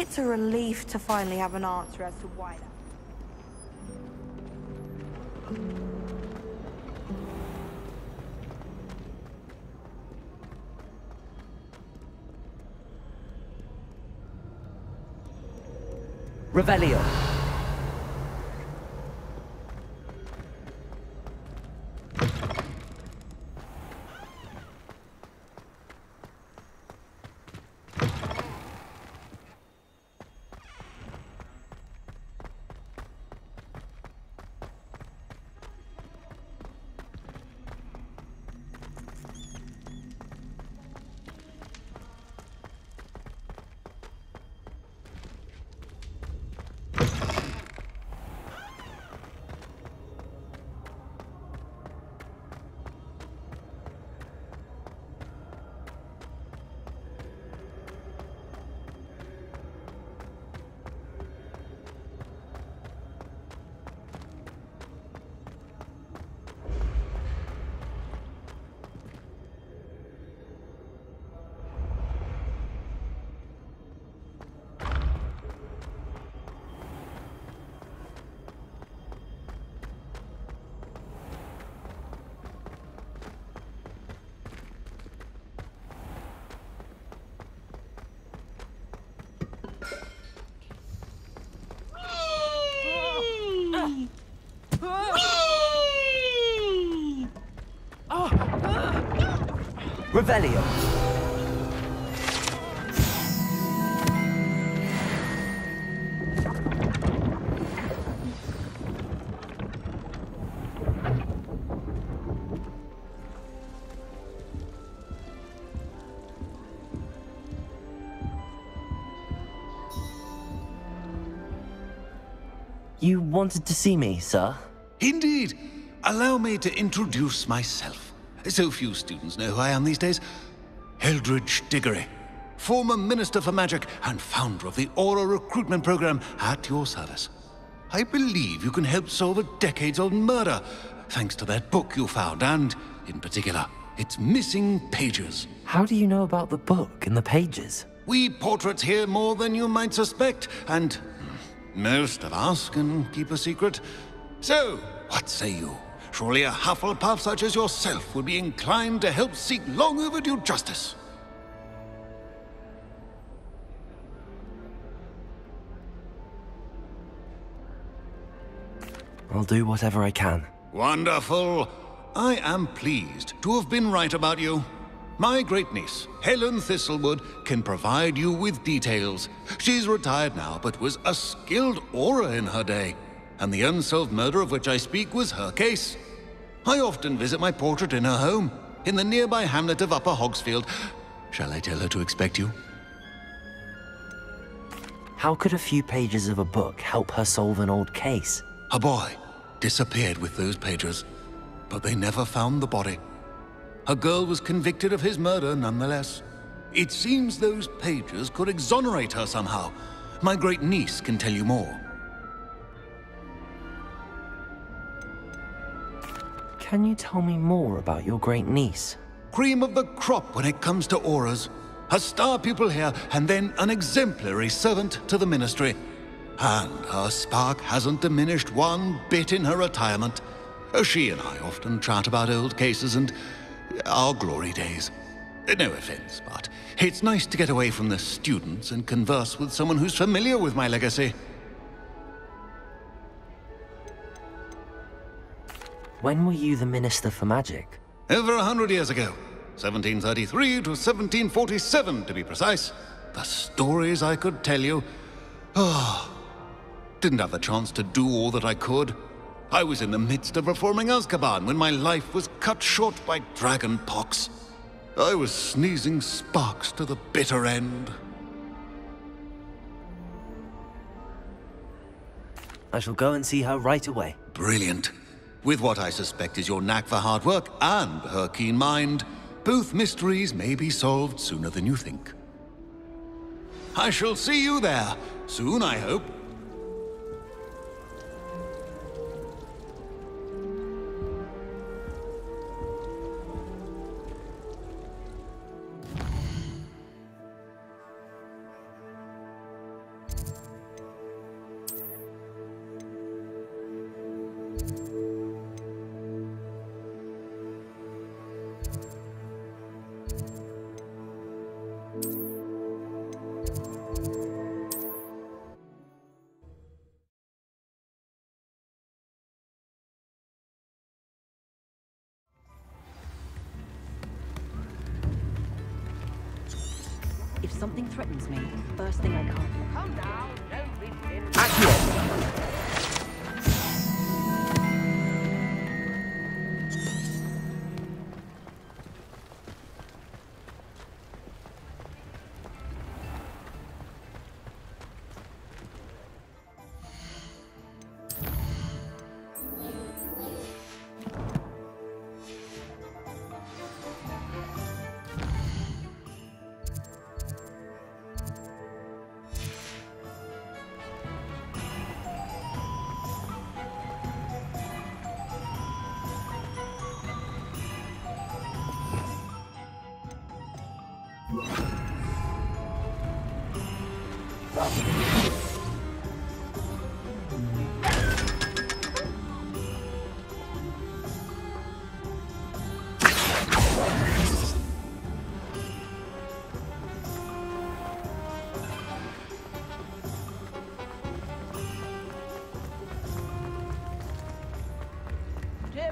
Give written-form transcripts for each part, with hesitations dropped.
It's a relief to finally have an answer as to why that... Revelio. Revelio. You wanted to see me, sir? Indeed. Allow me to introduce myself. So few students know who I am these days. Eldridge Diggory, former Minister for Magic and founder of the Aura Recruitment Program, at your service. I believe you can help solve a decades-old murder, thanks to that book you found, and, in particular, its missing pages. How do you know about the book and the pages? We portraits hear more than you might suspect, and most of us can keep a secret. So, what say you? Surely a Hufflepuff such as yourself would be inclined to help seek long overdue justice. I'll do whatever I can. Wonderful. I am pleased to have been right about you. My great-niece, Helen Thistlewood, can provide you with details. She's retired now, but was a skilled aura in her day. And the unsolved murder of which I speak was her case. I often visit my portrait in her home, in the nearby hamlet of Upper Hogsfield. Shall I tell her to expect you? How could a few pages of a book help her solve an old case? A boy disappeared with those pages, but they never found the body. A girl was convicted of his murder nonetheless. It seems those pages could exonerate her somehow. My great-niece can tell you more. Can you tell me more about your great-niece? Cream of the crop when it comes to auras. A star pupil here, and then an exemplary servant to the ministry. And her spark hasn't diminished one bit in her retirement. She and I often chat about old cases and our glory days. No offense, but it's nice to get away from the students and converse with someone who's familiar with my legacy. When were you the Minister for Magic? Over 100 years ago. 1733 to 1747, to be precise. The stories I could tell you. Didn't have the chance to do all that I could. I was in the midst of reforming Azkaban when my life was cut short by dragon pox. I was sneezing sparks to the bitter end. I shall go and see her right away. Brilliant. With what I suspect is your knack for hard work and her keen mind, both mysteries may be solved sooner than you think. I shall see you there, soon I hope. something threatens me, first thing I can't do. Come now, don't be silly. Accio!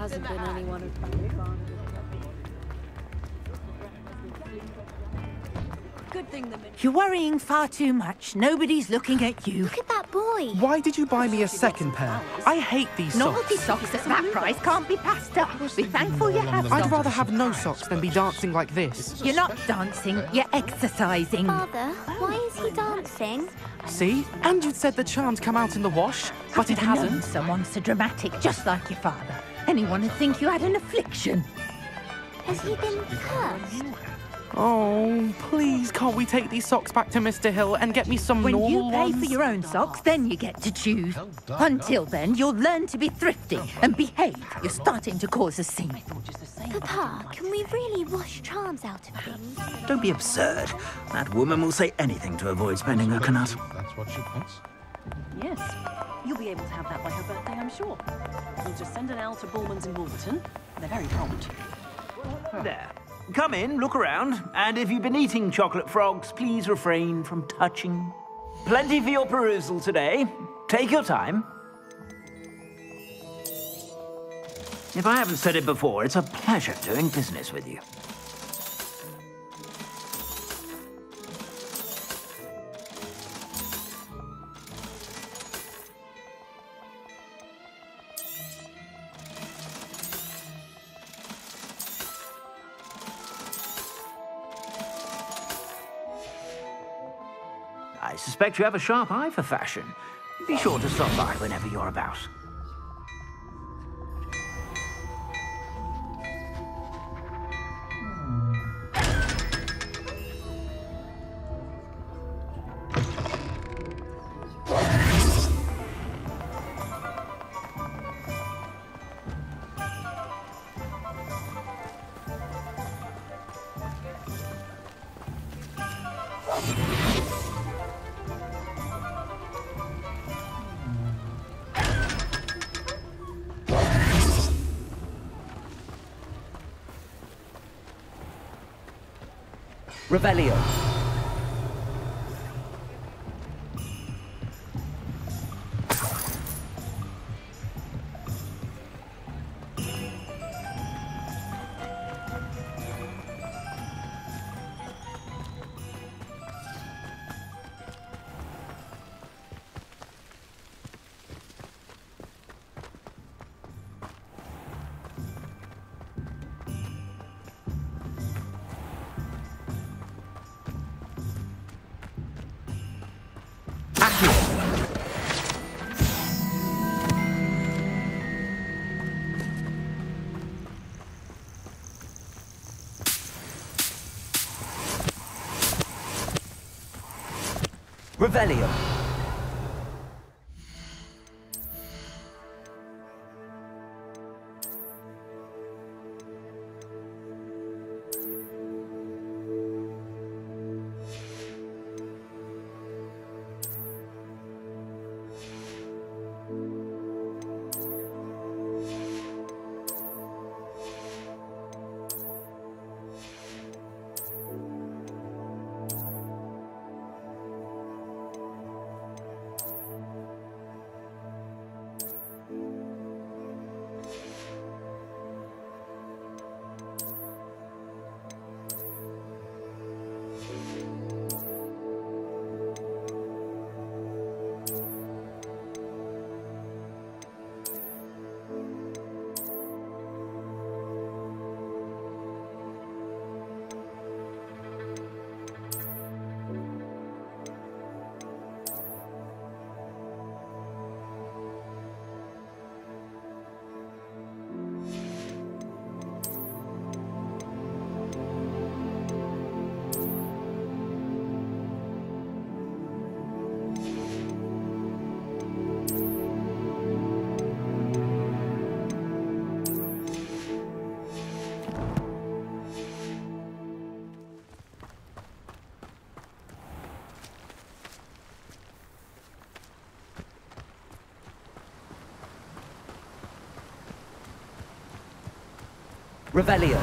Hasn't been anyone who... Good thing the... You're worrying far too much. Nobody's looking at you. Look at that boy. Why did you buy me a second pair? I hate these Novelty socks. socks at that price can't be passed up. Be thankful you have I'd socks. rather have no socks than be dancing like this. You're not dancing, you're exercising. Father, why is he dancing? See? And you'd said the charms come out in the wash, but it Known hasn't. someone so dramatic, just like your father. Anyone would think you had an affliction. Has he been cursed? Oh, please, can't we take these socks back to Mr. Hill and get me some When normal you pay ones? for your own socks, then you get to choose. Until then, you'll learn to be thrifty and behave. You're starting to cause a scene. Papa, can we really wash charms out of things? Don't be absurd. That woman will say anything to avoid spending her canut. That's what she wants. Yes. You'll be able to have that by her birthday, I'm sure. We'll just send an owl to Bullman's in Wolverton. They're very prompt. There. Come in, look around, and if you've been eating chocolate frogs, please refrain from touching. Plenty for your perusal today. Take your time. If I haven't said it before, it's a pleasure doing business with you. I suspect you have a sharp eye for fashion. Be sure to stop by whenever you're about. Revelio. Revelio. Revelio.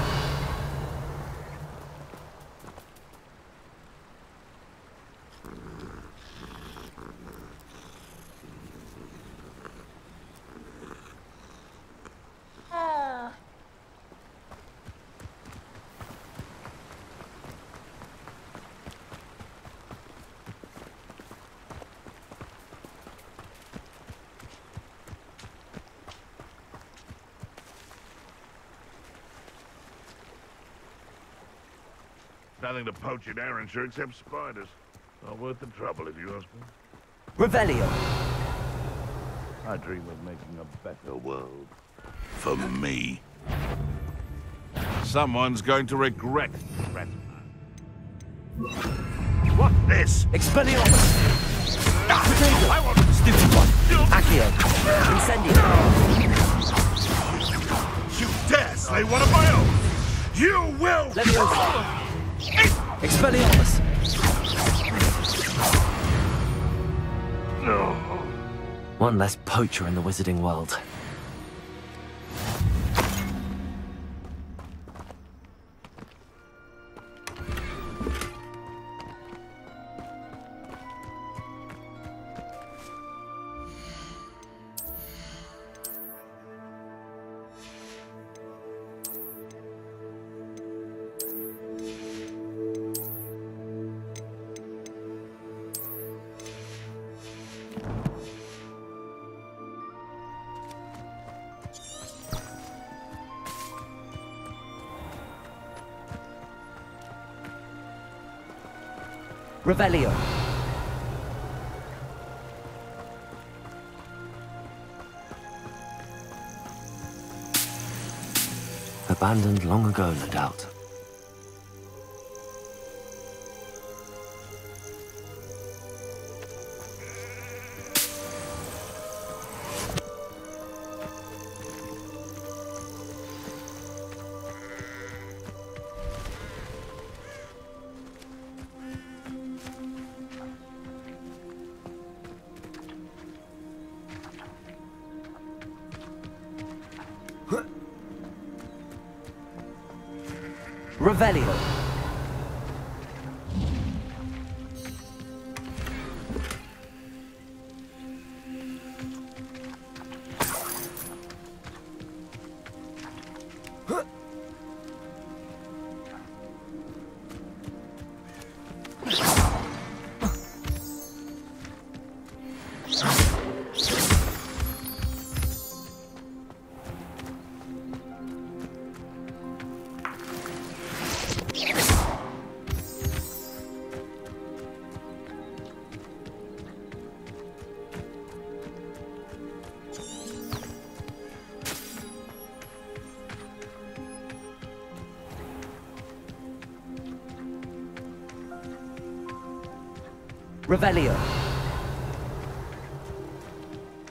Nothing to poach in Arrowshire except spiders. Not worth the trouble, if you ask me. Revelio. I dream of making a better world. For me. Someone's going to regret that. What's this? Expelliarmus. I want Stupid one. Accio. Incendio. You dare slay one of my own! You will! Leviosa. Expelliarmus. No. One less poacher in the wizarding world. Revelio. Abandoned long ago, no doubt. Revelio. Revelio.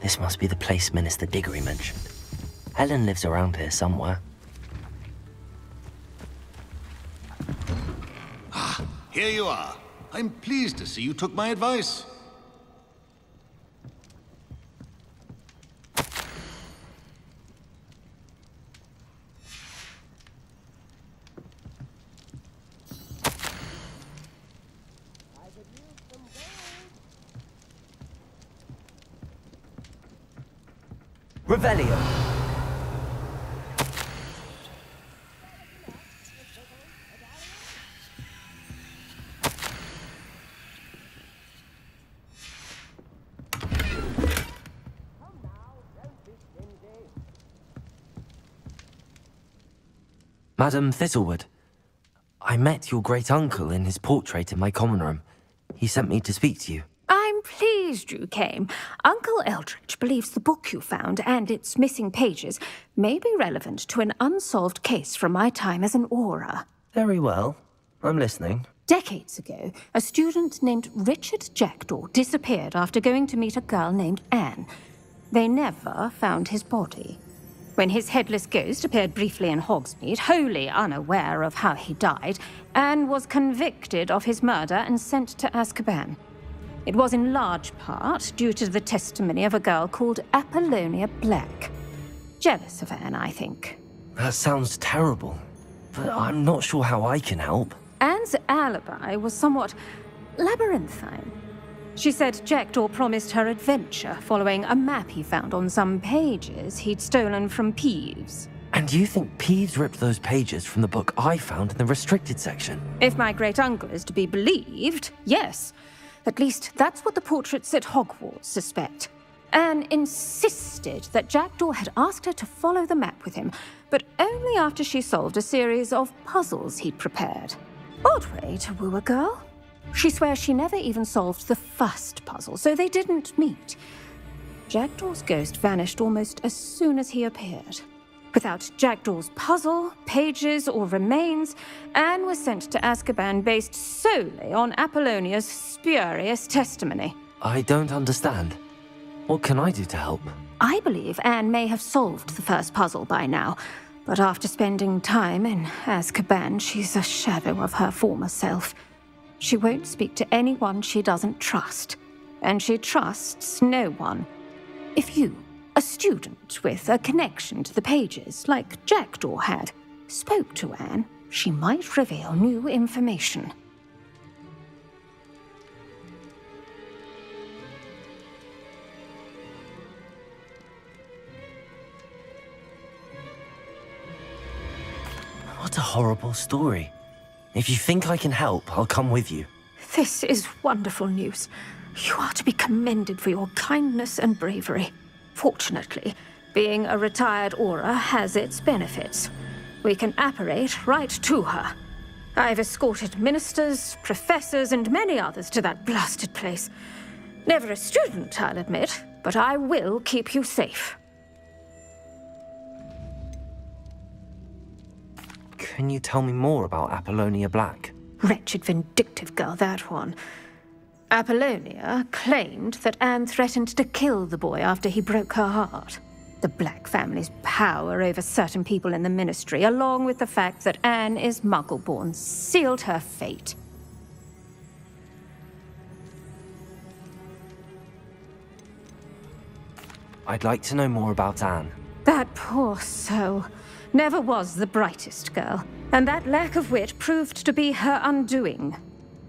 This must be the place Minister Diggory mentioned. Helen lives around here somewhere. Ah, here you are. I'm pleased to see you took my advice. Revelio. Madam Thistlewood, I met your great-uncle in his portrait in my common room. He sent me to speak to you. I'm pleased you came. Uncle Eldridge believes the book you found and its missing pages may be relevant to an unsolved case from my time as an aura. Very well. I'm listening. Decades ago, a student named Richard Jackdaw disappeared after going to meet a girl named Anne. They never found his body. When his headless ghost appeared briefly in Hogsmeade, wholly unaware of how he died, Anne was convicted of his murder and sent to Azkaban. It was in large part due to the testimony of a girl called Apollonia Black. Jealous of Anne, I think. That sounds terrible, but I'm not sure how I can help. Anne's alibi was somewhat labyrinthine. She said Jackdaw promised her adventure following a map he found on some pages he'd stolen from Peeves. And you think Peeves ripped those pages from the book I found in the restricted section? If my great-uncle is to be believed, yes. At least that's what the portraits at Hogwarts suspect. Anne insisted that Jackdaw had asked her to follow the map with him, but only after she solved a series of puzzles he'd prepared. Odd way to woo a girl. She swears she never even solved the first puzzle, so they didn't meet. Jackdaw's ghost vanished almost as soon as he appeared. Without Jackdaw's puzzle, pages, or remains, Anne was sent to Azkaban based solely on Apollonia's spurious testimony. I don't understand. What can I do to help? I believe Anne may have solved the first puzzle by now, but after spending time in Azkaban, she's a shadow of her former self. She won't speak to anyone she doesn't trust, and she trusts no one. If you, a student with a connection to the pages, like Jackdaw had, spoke to Anne, she might reveal new information. What a horrible story. If you think I can help, I'll come with you. This is wonderful news. You are to be commended for your kindness and bravery. Fortunately, being a retired Auror has its benefits. We can apparate right to her. I've escorted ministers, professors, and many others to that blasted place. Never a student, I'll admit, but I will keep you safe. Can you tell me more about Apollonia Black? Wretched, vindictive girl, that one. Apollonia claimed that Anne threatened to kill the boy after he broke her heart. The Black family's power over certain people in the Ministry, along with the fact that Anne is Muggle-born, sealed her fate. I'd like to know more about Anne. That poor soul. Never was the brightest girl, and that lack of wit proved to be her undoing.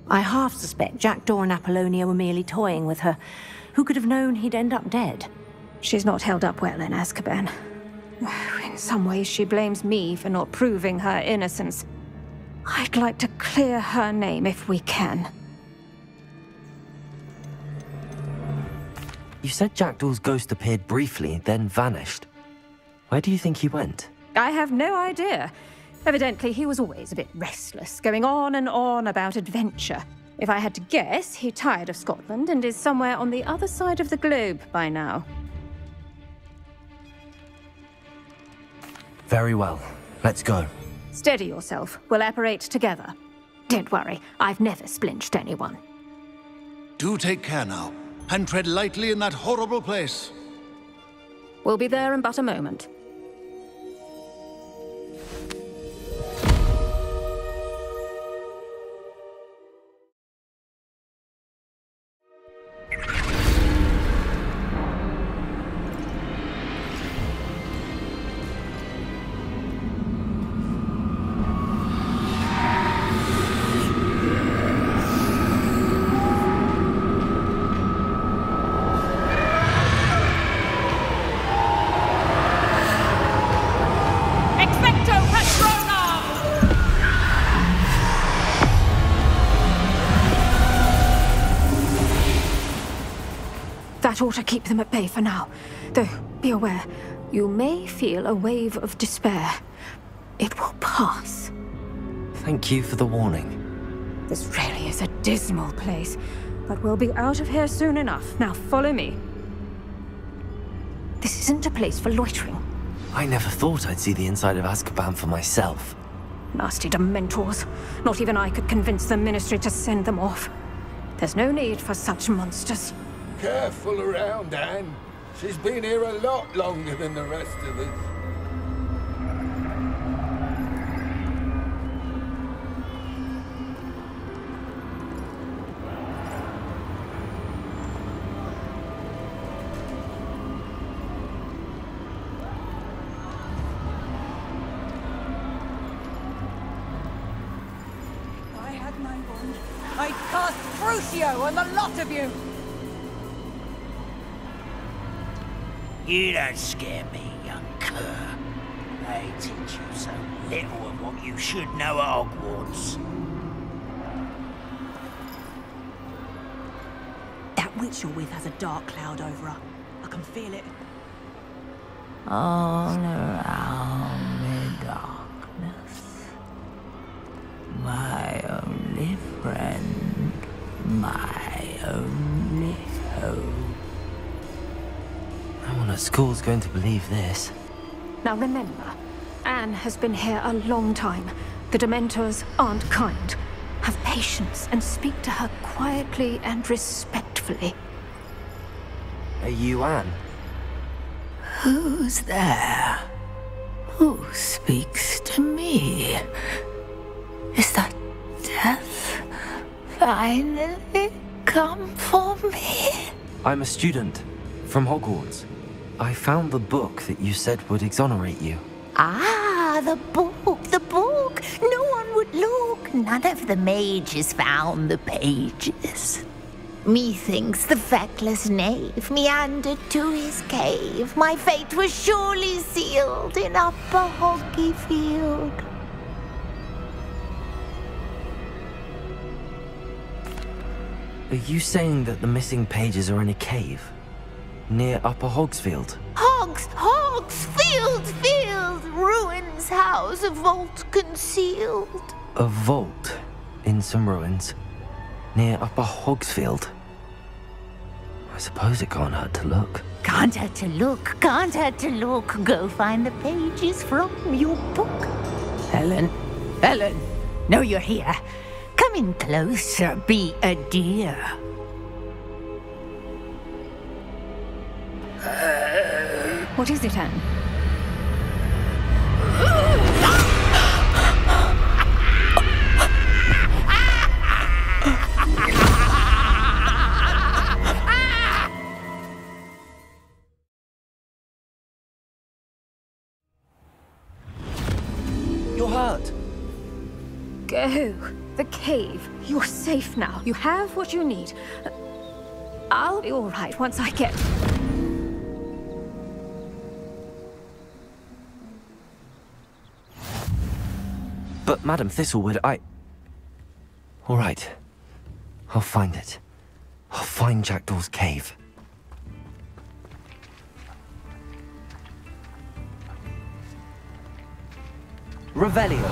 I half suspect Jackdaw and Apollonia were merely toying with her. Who could have known he'd end up dead? She's not held up well in Azkaban. In some ways, she blames me for not proving her innocence. I'd like to clear her name if we can. You said Jackdaw's ghost appeared briefly, then vanished. Where do you think he went? I have no idea. Evidently, he was always a bit restless, going on and on about adventure. If I had to guess, he tired of Scotland and is somewhere on the other side of the globe by now. Very well. Let's go. Steady yourself. We'll apparate together. Don't worry, I've never splinched anyone. Do take care now, and tread lightly in that horrible place. We'll be there in but a moment. That ought to keep them at bay for now. Though, be aware, you may feel a wave of despair. It will pass. Thank you for the warning. This really is a dismal place, but we'll be out of here soon enough. Now follow me. This isn't a place for loitering. I never thought I'd see the inside of Azkaban for myself. Nasty Dementors. Not even I could convince the Ministry to send them off. There's no need for such monsters. Careful around, Anne. She's been here a lot longer than the rest of us. Crucio and the lot of you! You don't scare me, young cur. They teach you so little of what you should know at Hogwarts. That witch you're with has a dark cloud over her. I can feel it. All around me darkness. My only friend, my only hope. No one at school's going to believe this. Now remember, Anne has been here a long time. The Dementors aren't kind. Have patience and speak to her quietly and respectfully. Are you Anne? Who's there? Who speaks to me? Is that death finally come for me? I'm a student from Hogwarts. I found the book that you said would exonerate you. Ah, the book, the book. No one would look. None of the mages found the pages. Methinks the feckless knave meandered to his cave. My fate was surely sealed in Upper Hoggyfield. Are you saying that the missing pages are in a cave? Near Upper Hogsfield? Field! Ruins house, a vault concealed. A vault in some ruins? Near Upper Hogsfield? I suppose it can't hurt to look. Can't hurt to look. Go find the pages from your book. Helen, know you're here. Come in closer, be a dear. What is it, Anne? You're hurt. Go. The cave. You're safe now. You have what you need. I'll be all right once I get... But Madam Thistlewood, all right. I'll find it. I'll find Jackdaw's cave. Revelio.